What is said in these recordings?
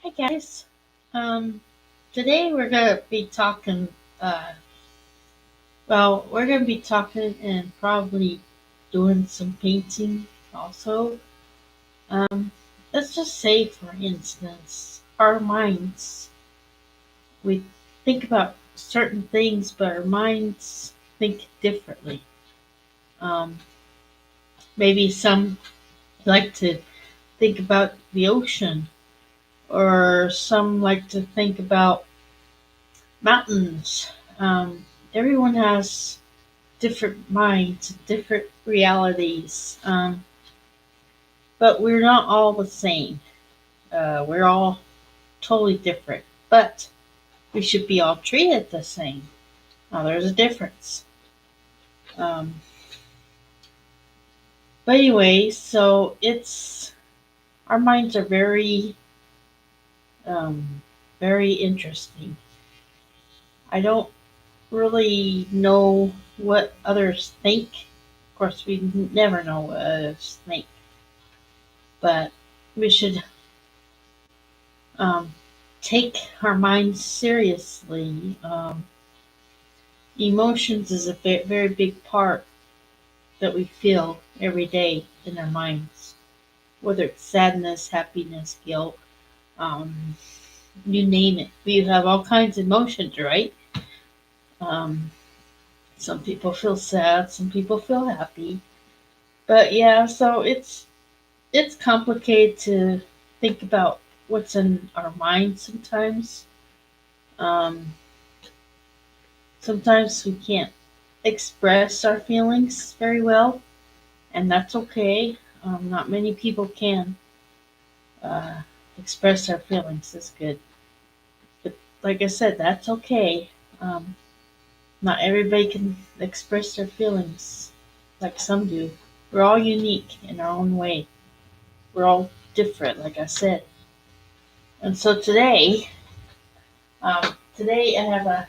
Hi guys. Um, Today we're gonna be talking. Uh, we're gonna be talking and probably doing some painting also. Um, let's just say, for instance, our minds. We think about certain things, but our minds think differently. Um, Maybe some like to think about the ocean, or some like to think about mountains. Everyone has different minds, different realities, but we're not all the same. We're all totally different, but we should be all treated the same. Now, there's a difference. Um, but anyway, so it's our minds are um, very interesting. I don't really know what others think. Of course, we never know what others think, but we should um, take our minds seriously. Emotions is a very big part that we feel every day in our minds, whether it's sadness, happiness, guilt, um, you name it. We have all kinds of emotions, right? Um, some people feel sad, some people feel happy, but yeah, so it's complicated to think about what's in our minds sometimes. Um, Sometimes we can't express our feelings very well, and that's okay. Not many people can uh, express their feelings. That's good. But like I said, that's okay. Um, Not everybody can express their feelings like some do. We're all unique in our own way. We're all different, like I said. And so today I have a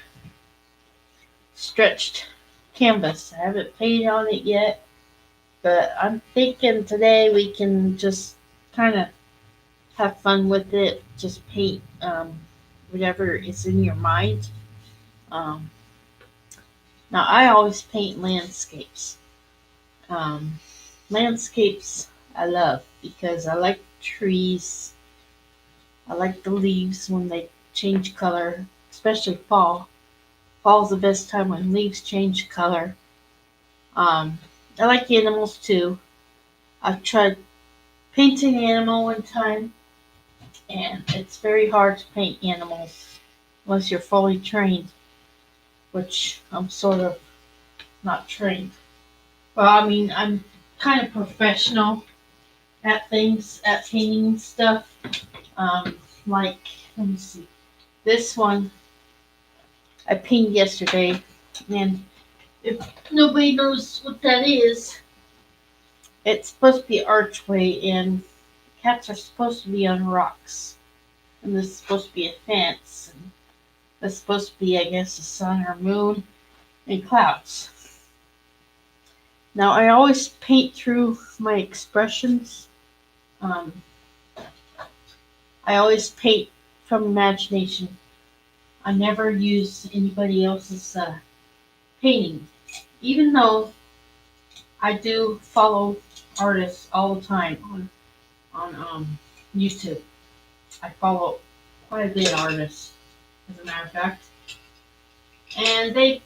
stretched canvas. I haven't painted on it yet. But I'm thinking today we can just kind of have fun with it. Just paint whatever is in your mind. Um, Now, I always paint landscapes. Um, Landscapes I love because I like trees. I like the leaves when they change color, especially fall. Fall's the best time when leaves change color. Um, I like animals too. I've tried painting an animal one time, and it's very hard to paint animals unless you're fully trained, which I'm sort of not trained. Well, I mean, I'm kind of professional at things, at painting stuff. Like, let me see, this one I painted yesterday, and if nobody knows what that is, it's supposed to be archway, and cats are supposed to be on rocks, and this is supposed to be a fence, and that's supposed to be, I guess, the sun or moon and clouds. Now, I always paint through my expressions. Um, I always paint from imagination. I never use anybody else's painting, even though I do follow artists all the time on YouTube. I follow quite a bit of artists, as a matter of fact, and they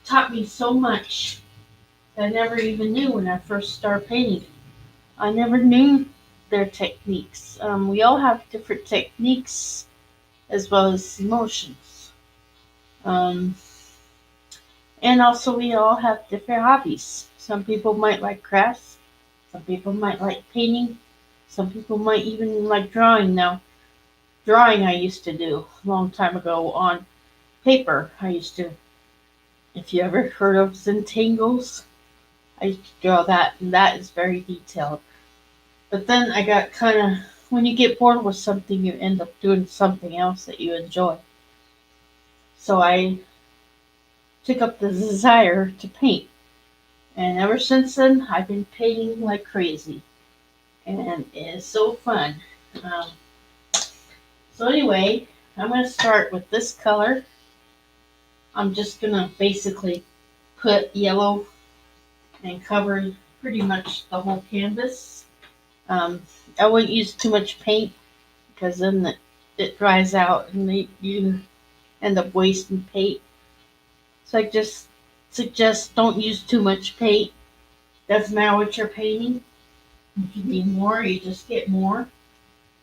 taught me so much that I never even knew when I first started painting. I never knew their techniques. We all have different techniques as well as emotions. Um, and also, we all have different hobbies. Some people might like crafts, some people might like painting, some people might even like drawing. Now, drawing I used to do a long time ago on paper. I used to, if you ever heard of Zentangles, I used to draw that, and that is very detailed. But then I got kind of, when you get bored with something, you end up doing something else that you enjoy. So I took up the desire to paint. And ever since then, I've been painting like crazy. And it's so fun. Um, So anyway, I'm going to start with this color. I'm just going to basically put yellow and cover pretty much the whole canvas. I wouldn't use too much paint because then it dries out and you end up wasting paint. So I just suggest don't use too much paint. Doesn't matter what you're painting. If you need more, you just get more.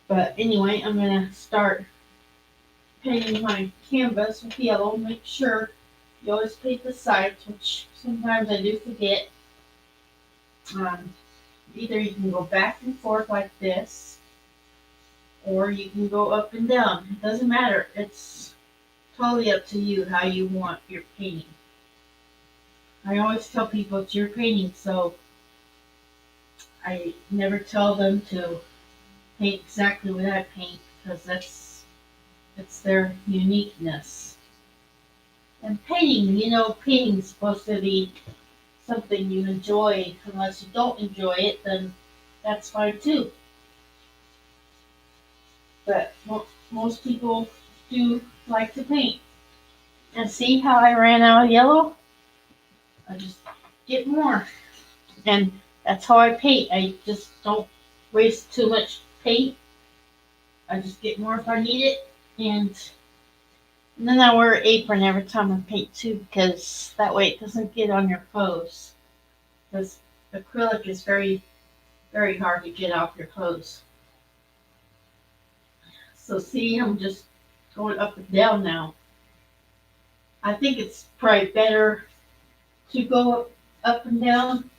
But anyway, I'm going to start painting my canvas with yellow. Make sure you always paint the sides, which sometimes I do forget. Um, Either you can go back and forth like this, or you can go up and down. It doesn't matter. It's totally up to you how you want your painting. I always tell people it's your painting, so I never tell them to paint exactly what I paint because it's their uniqueness. And painting, painting's supposed to be something you enjoy. Unless you don't enjoy it, then that's fine too. But most people do like to paint. And see how I ran out of yellow? I just get more. And that's how I paint. I just don't waste too much paint. I just get more if I need it. And then I wear an apron every time I paint too because that way it doesn't get on your clothes. Because acrylic is very, very hard to get off your clothes. So see, I'm just going up and down now. I think it's probably better to go up and down,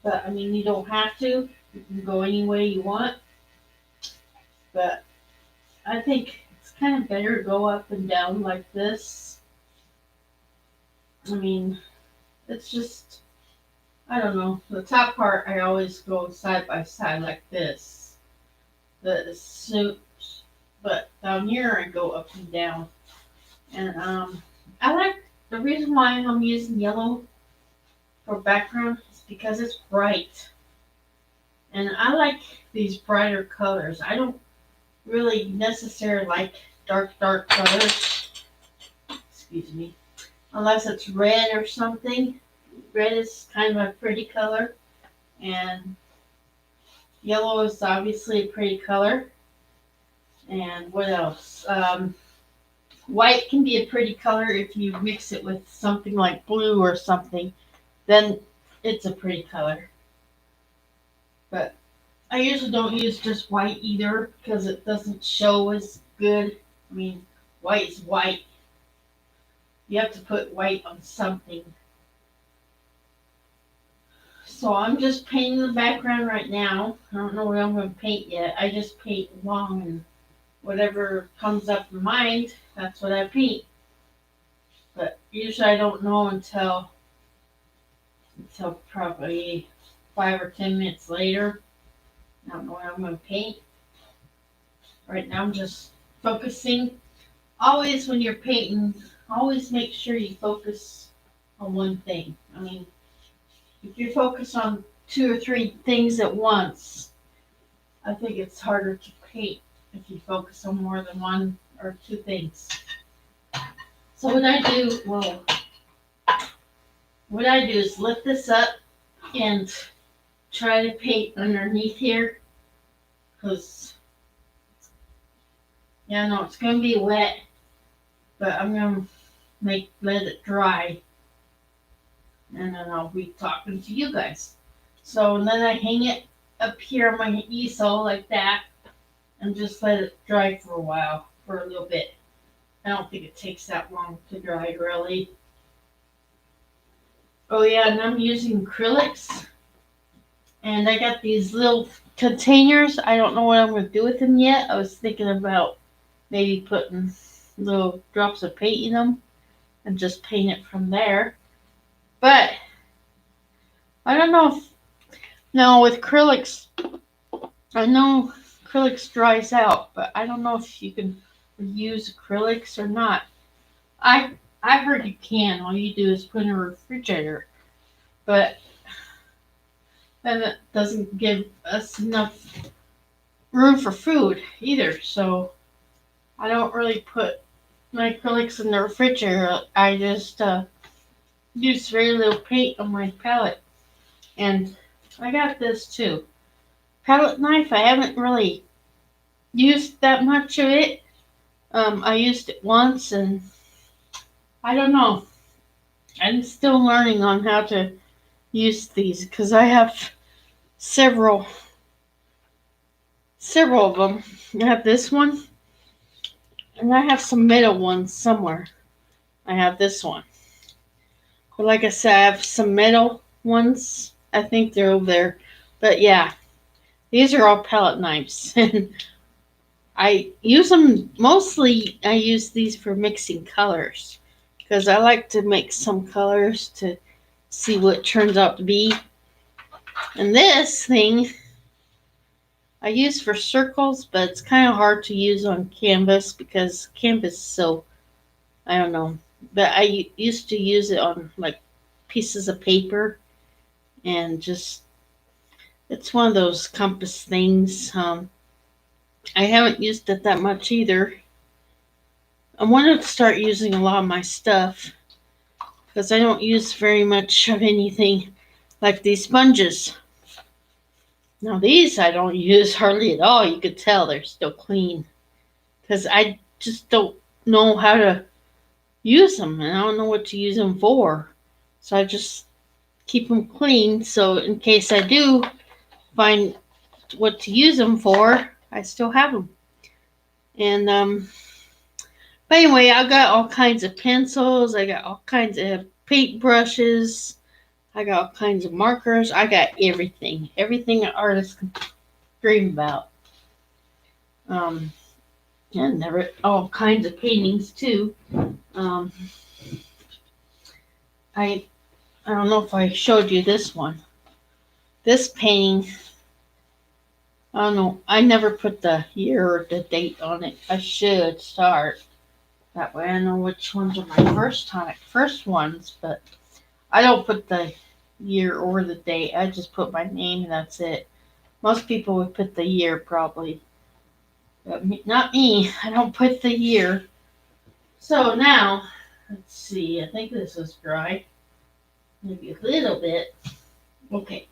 but I mean, you don't have to. You can go any way you want. But I think it's kind of better to go up and down like this. I mean, it's just, I don't know. The top part, I always go side by side like this. The suit, but down here, I go up and down. And I like the reason why I'm using yellow for background is because it's bright. And I like these brighter colors. I don't really necessarily like dark colors. Excuse me. Unless it's red or something. Red is kind of a pretty color. And yellow is obviously a pretty color. And what else? White can be a pretty color if you mix it with something like blue or something. Then it's a pretty color. But I usually don't use just white either because it doesn't show as good. I mean, white is white. You have to put white on something. So I'm just painting the background right now. I don't know what I'm going to paint yet. I just paint along and whatever comes up in mind, that's what I paint. But usually I don't know until probably 5 or 10 minutes later. I don't know what I'm going to paint. Right now I'm just focusing. Always when you're painting, always make sure you focus on one thing. I mean, if you focus on 2 or 3 things at once, I think it's harder to paint if you focus on more than 1 or 2 things. So what I do is lift this up and try to paint underneath here, because yeah, I know it's gonna be wet, but I'm gonna let it dry, and then I'll be talking to you guys. So and then I hang it up here on my easel like that, and just let it dry for a while, for a little bit. I don't think it takes that long to dry, really. Oh yeah, and I'm using acrylics, and I got these little containers. I don't know what I'm gonna do with them yet. I was thinking about maybe putting little drops of paint in them and just paint it from there. But I don't know if now with acrylics, I know acrylics dries out, but I don't know if you can use acrylics or not. I I heard you can. All you do is put in a refrigerator, but then it doesn't give us enough room for food either. So I don't really put my acrylics in the refrigerator. I just use very little paint on my palette. And I got this too. Palette knife, I haven't really used that much of it. I used it once and I don't know. I'm still learning on how to use these because I have several of them. I have this one and I have some middle ones somewhere. I have this one. But like I said, I have some metal ones. I think they're over there. But yeah, these are all palette knives. And I use them mostly, I use these for mixing colors. Because I like to mix some colors to see what it turns out to be. And this thing I use for circles, but it's kind of hard to use on canvas because canvas is so, I don't know. But I used to use it on like pieces of paper and just it's one of those compass things. I haven't used it that much either. I wanted to start using a lot of my stuff because I don't use very much of anything like these sponges. Now these I don't use hardly at all. You could tell they're still clean because I just don't know how to use them and I don't know what to use them for. So I just keep them clean so in case I do find what to use them for, I still have them. And but anyway, I got all kinds of pencils. I got all kinds of paint brushes. I got all kinds of markers. I got everything. Everything an artist can dream about. Um, and never all kinds of paintings too. Um, I I don't know if I showed you this one. This painting. I don't know. I never put the year or the date on it. I should start. That way I know which ones are my first ones, but I don't put the year or the date. I just put my name and that's it. Most people would put the year probably, but not me. I don't put the year. So now, let's see. I think this is dry. Maybe a little bit. Okay.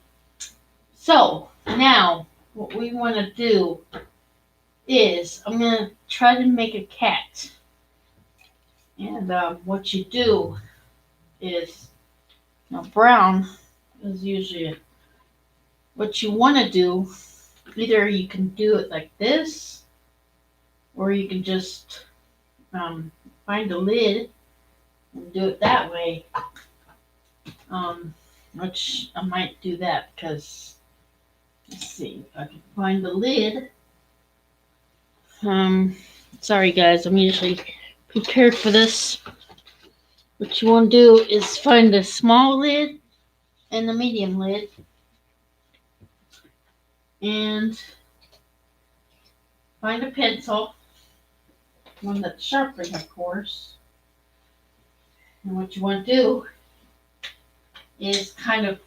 So now, what we want to do is I'm gonna try to make a cat. And what you do is now brown is usually what you want to do. Either you can do it like this, or you can just find a lid and do it that way. Which I might do that because let's see if I can find the lid. Sorry guys, I'm usually prepared for this. What you want to do is find a small lid and a medium lid, and find a pencil, one that's sharpened, of course. And what you want to do is kind of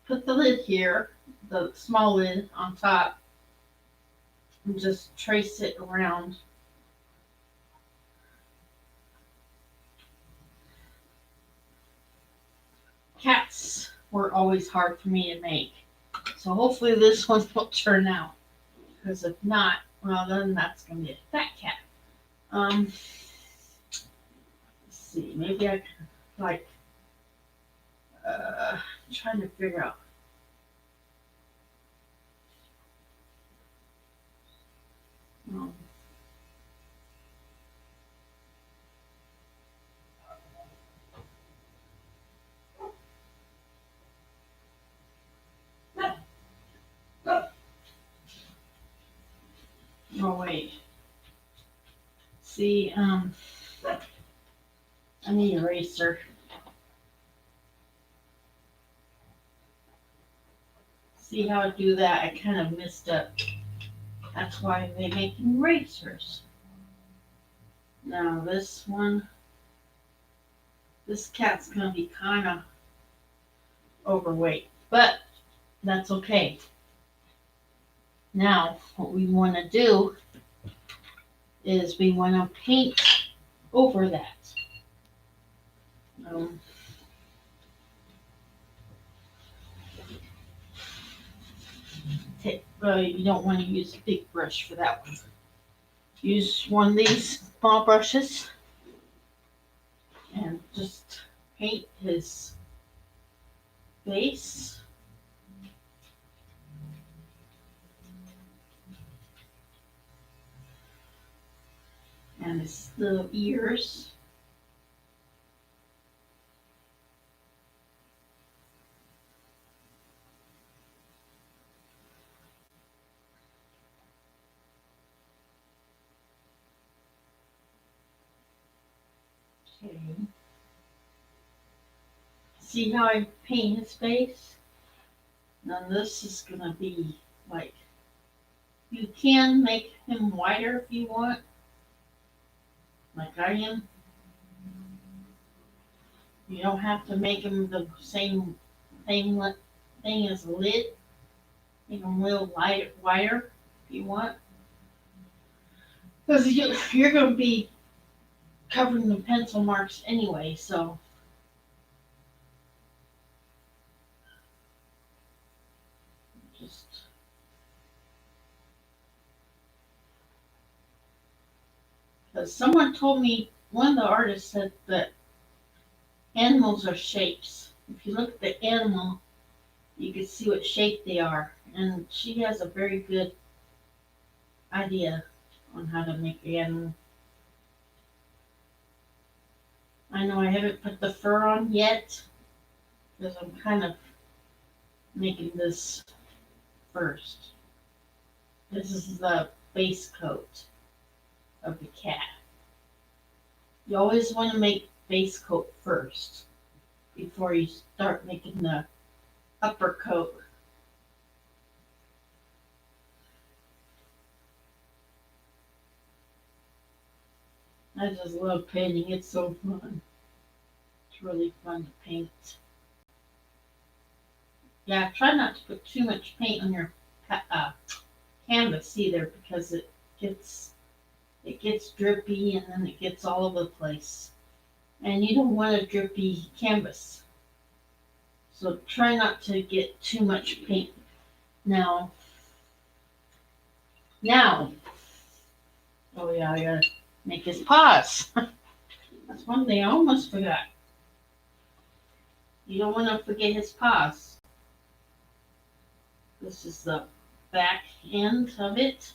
put the lid here, the small lid on top, and just trace it around. Cats were always hard for me to make. So hopefully this one will turn out. Because if not, well then that's going to be a fat cat. Let's see, maybe I can like, trying to figure out. Um, oh wait. See, I need an eraser. See how I do that? I kind of messed up. That's why they make erasers. Now this one, this cat's gonna be kind of overweight, but that's okay. Now what we want to do is we want to paint over that. Um, you don't want to use a big brush for that one. Use one of these small brushes and just paint his face. And his little ears. Okay. See how I paint his face? Now this is gonna be like, you can make him whiter if you want, like I am. You don't have to make him the same thing thing as a lid. Make him a little whiter if you want. Because you're gonna be covering the pencil marks anyway, so just because someone told me, one of the artists said that animals are shapes. If you look at the animal, you can see what shape they are, and she has a very good idea on how to make the animal. I know I haven't put the fur on yet because I'm kind of making this first. This is the base coat of the cat. You always want to make base coat first before you start making the upper coat. I just love painting. It's so fun. It's really fun to paint. Yeah, try not to put too much paint on your canvas either because it gets drippy and then it gets all over the place. And you don't want a drippy canvas. So try not to get too much paint. Now, now, oh yeah, I gotta make his paws. That's one thing I almost forgot. You don't want to forget his paws. This is the back end of it.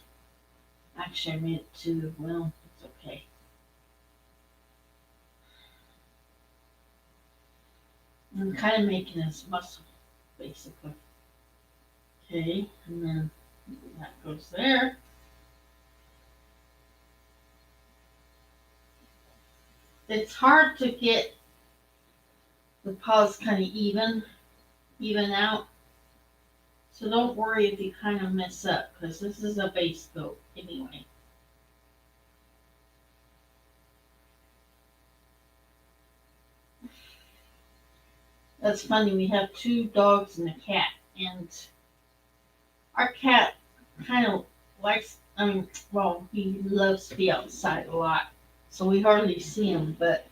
Actually, I made it too well. It's okay. I'm kind of making his muscle, basically. Okay, and then that goes there. It's hard to get the paws kind of even out. So don't worry if you kind of mess up, because this is a base coat anyway. That's funny, we have two dogs and a cat, and our cat kind of likes, well, he loves to be outside a lot, so we hardly see him, but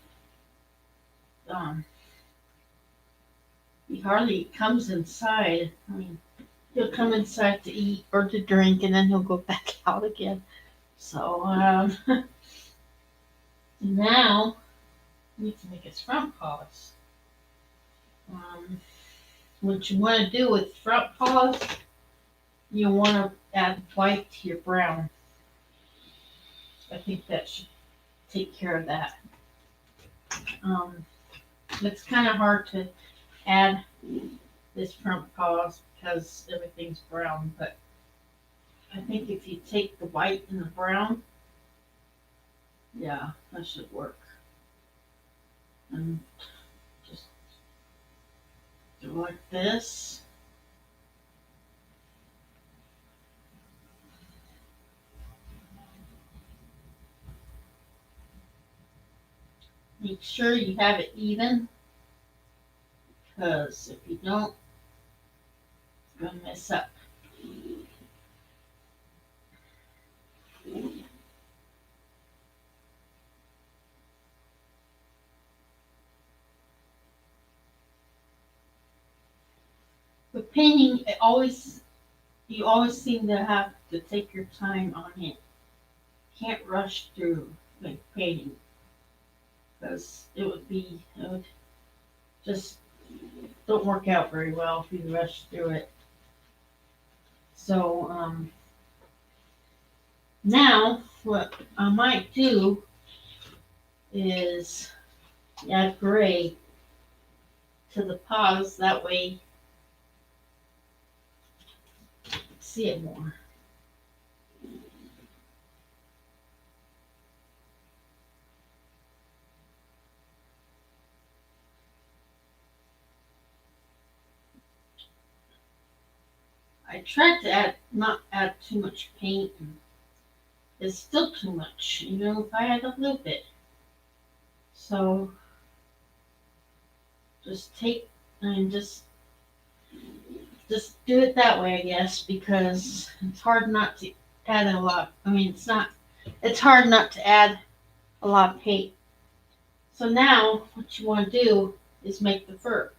um, he hardly comes inside. I mean, he'll come inside to eat or to drink, and then he'll go back out again. So now we need to make his front paws. Um, what you want to do with front paws, you want to add white to your brown. I think that should take care of that. Um, it's kind of hard to add this front paws because everything's brown, but I think if you take the white and the brown, yeah, that should work. And just do like this. Make sure you have it even, because if you don't, it's going to mess up. But painting, you always seem to have to take your time on it. Can't rush through like painting because it would just don't work out very well if you rush through it. So now what I might do is add gray to the paws. That way, see it more. I tried to not add too much paint. It's still too much, if I add a little bit. So just take and just do it that way, I guess, because it's hard not to add a lot. I mean, it's hard not to add a lot of paint. So now what you want to do is make the fur.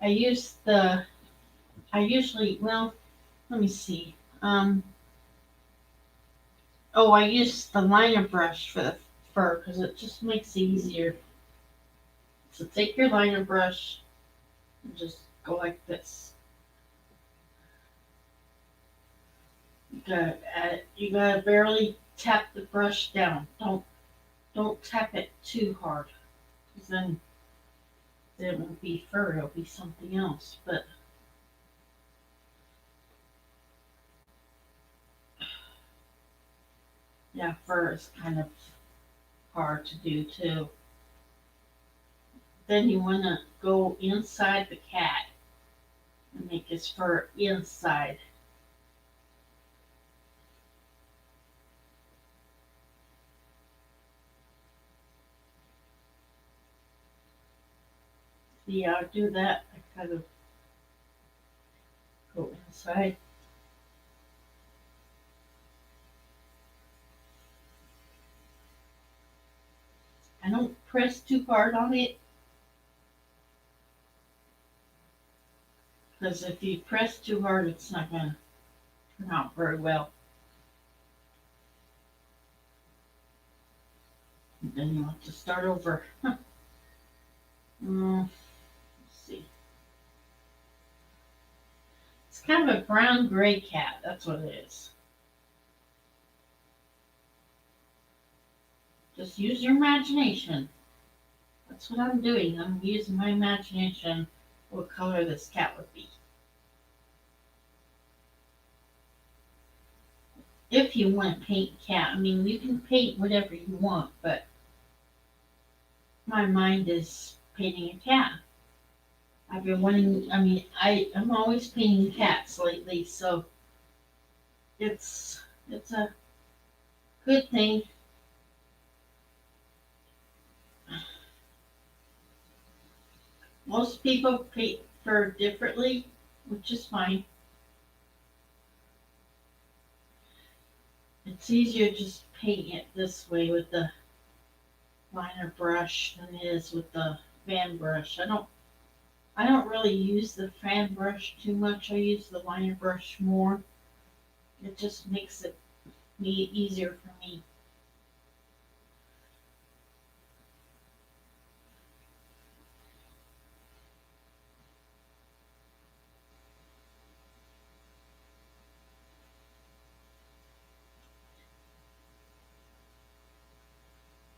I use the, I usually, well, let me see. I use the liner brush for the fur because it just makes it easier. So take your liner brush and just go like this. You gotta barely tap the brush down. Don't tap it too hard, because then it won't be fur. It'll be something else. But yeah, fur is kind of hard to do too. Then you wanna go inside the cat and make his fur inside. See how I do that? I kind of go inside. I don't press too hard on it because if you press too hard, it's not gonna turn out very well. And then you have to start over. Let's see. It's kind of a brown gray cat. That's what it is. Just use your imagination. That's what I'm doing. I'm using my imagination what color this cat would be. If you want to paint cat, I mean, you can paint whatever you want, but my mind is painting a cat. I've been wanting, I mean, I'm always painting cats lately, so it's a good thing. Most people paint fur differently, which is fine. It's easier to just paint it this way with the liner brush than it is with the fan brush. I don't really use the fan brush too much. I use the liner brush more. It just makes it easier for me.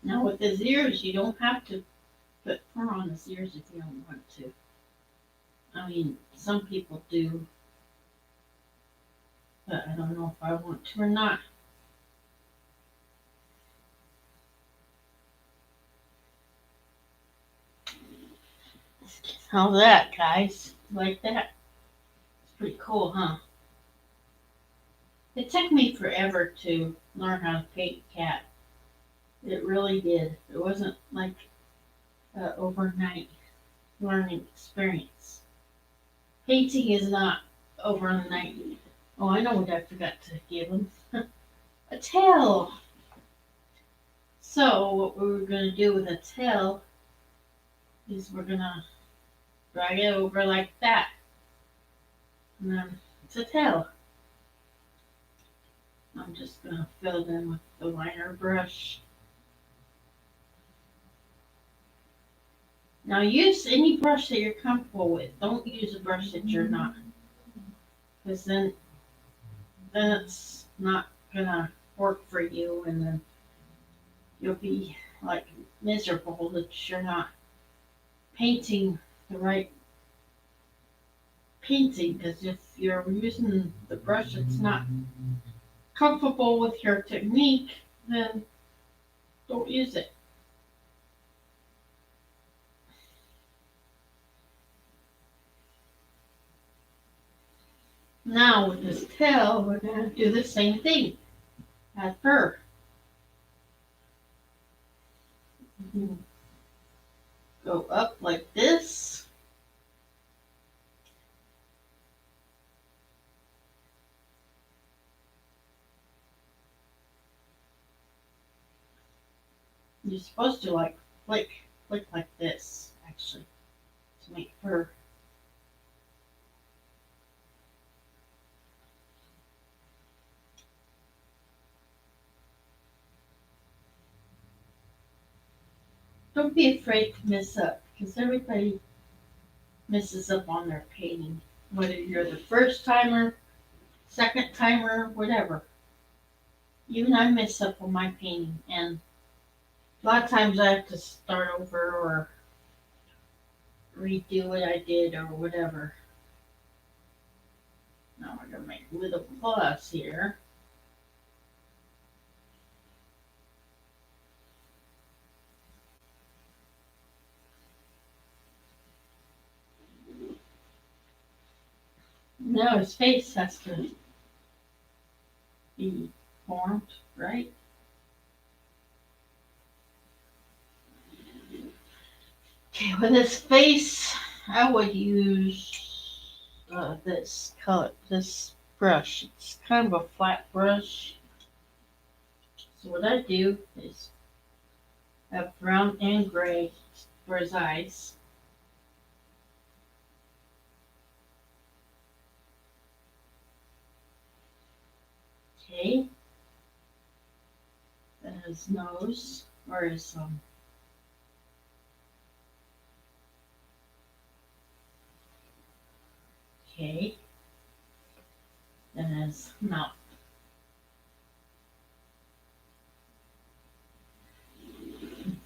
Now with his ears, you don't have to put fur on his ears if you don't want to. I mean, some people do, but I don't know if I want to or not. How's that, guys? Like that? It's pretty cool, huh? It took me forever to learn how to paint a cat. It really did. It wasn't like an overnight learning experience. Painting is not overnight. Oh, I know what I forgot to give him. A tail. So what we're going to do with a tail is we're going to drag it over like that. And then to tail. I'm just gonna fill them with the liner brush. Now use any brush that you're comfortable with. Don't use a brush that you're not, because then it's not gonna work for you, and then you'll be like miserable that you're not painting the right painting. Because if you're using the brush that's not comfortable with your technique, then don't use it. Now with this tail, we're gonna do the same thing. Add fur. Go up like this. You're supposed to like flick like this, actually, to make fur. Don't be afraid to mess up, because everybody messes up on their painting. Whether you're the first timer, second timer, whatever. Even I mess up on my painting, and a lot of times I have to start over or redo what I did or whatever. Now we're gonna make little claws here. Now his face has to be formed, right? Okay, with his face, I would use this color, this brush. It's kind of a flat brush. So what I do is have brown and gray for his eyes. Okay, then his nose, or his okay, then his mouth.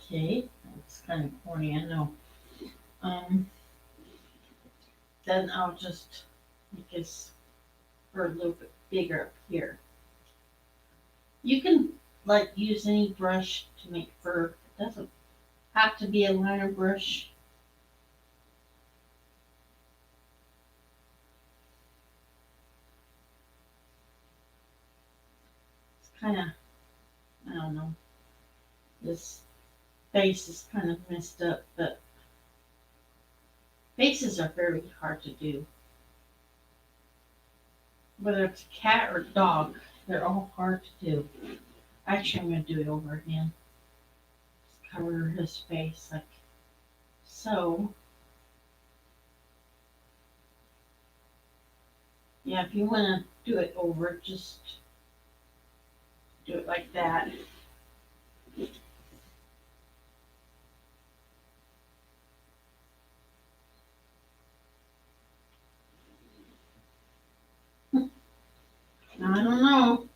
Okay, that's kind of corny, I know. Um, then I'll just make his fur a little bit bigger up here. You can like use any brush to make fur. It doesn't have to be a liner brush. It's kind of, I don't know, this face is kind of messed up, but faces are very hard to do. Whether it's a cat or dog, they're all hard to do. Actually, I'm going to do it over again. Just cover his face like so. Yeah, if you want to do it over, just do it like that. Now, I don't know.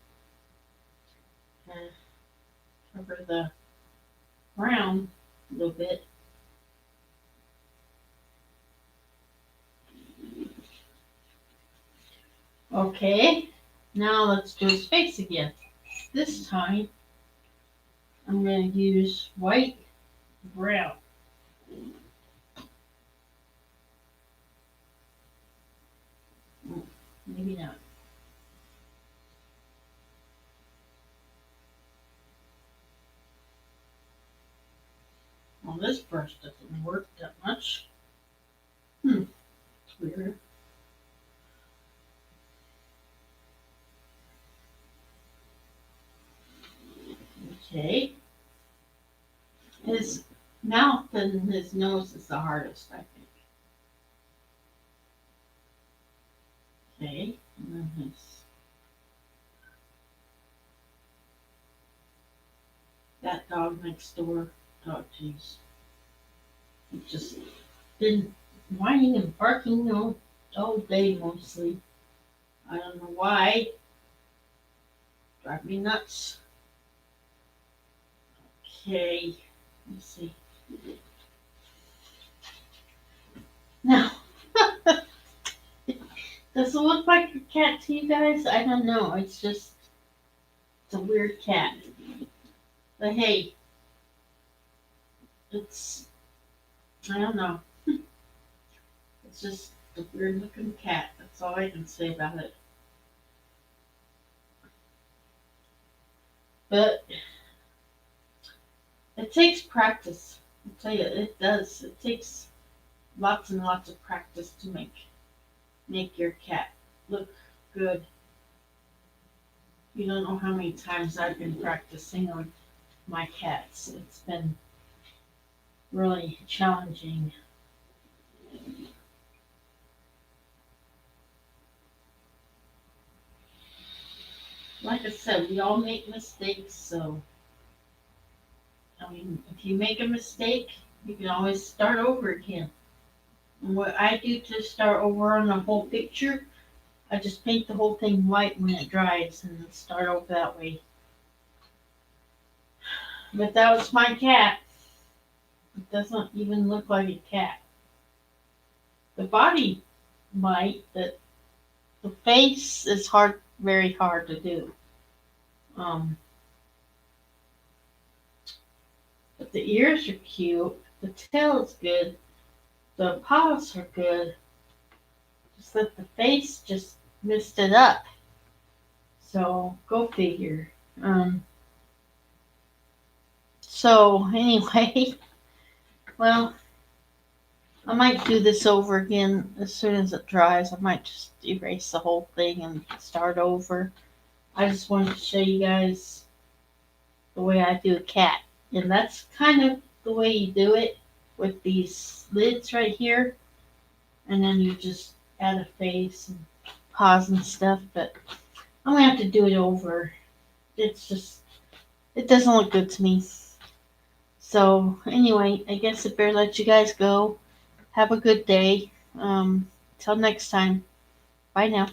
Cover the brown a little bit. Okay, now let's do his face again. This time, I'm going to use white brown. Maybe not. Well, this brush doesn't work that much. It's weird. Okay. His mouth and his nose is the hardest, I think. Okay. And then that dog next door. Oh, jeez. He just been whining and barking all day mostly. I don't know why. Drive me nuts. Okay. Let's see. Now, does it look like a cat to you guys? I don't know. It's a weird cat. But hey, it's, I don't know. It's just a weird looking cat. That's all I can say about it. But it takes practice. I'll tell you, it does. It takes lots and lots of practice to make your cat look good. You don't know how many times I've been practicing on my cats. It's been really challenging. Like I said, we all make mistakes, so I mean, if you make a mistake, you can always start over again. And what I do to start over on the whole picture, I just paint the whole thing white when it dries and then start over that way. But that was my cat. It doesn't even look like a cat. The body might, but the face is very hard to do. Um, but the ears are cute. The tail is good. The paws are good. Just that the face just messed it up. So go figure. So anyway, well, I might do this over again as soon as it dries. I might just erase the whole thing and start over. I just wanted to show you guys the way I do a cat. And that's kind of the way you do it with these lids right here. And then you just add a face and paws and stuff. But I'm going to have to do it over. It's just, it doesn't look good to me. So anyway, I guess I better let you guys go. Have a good day. Till next time. Bye now.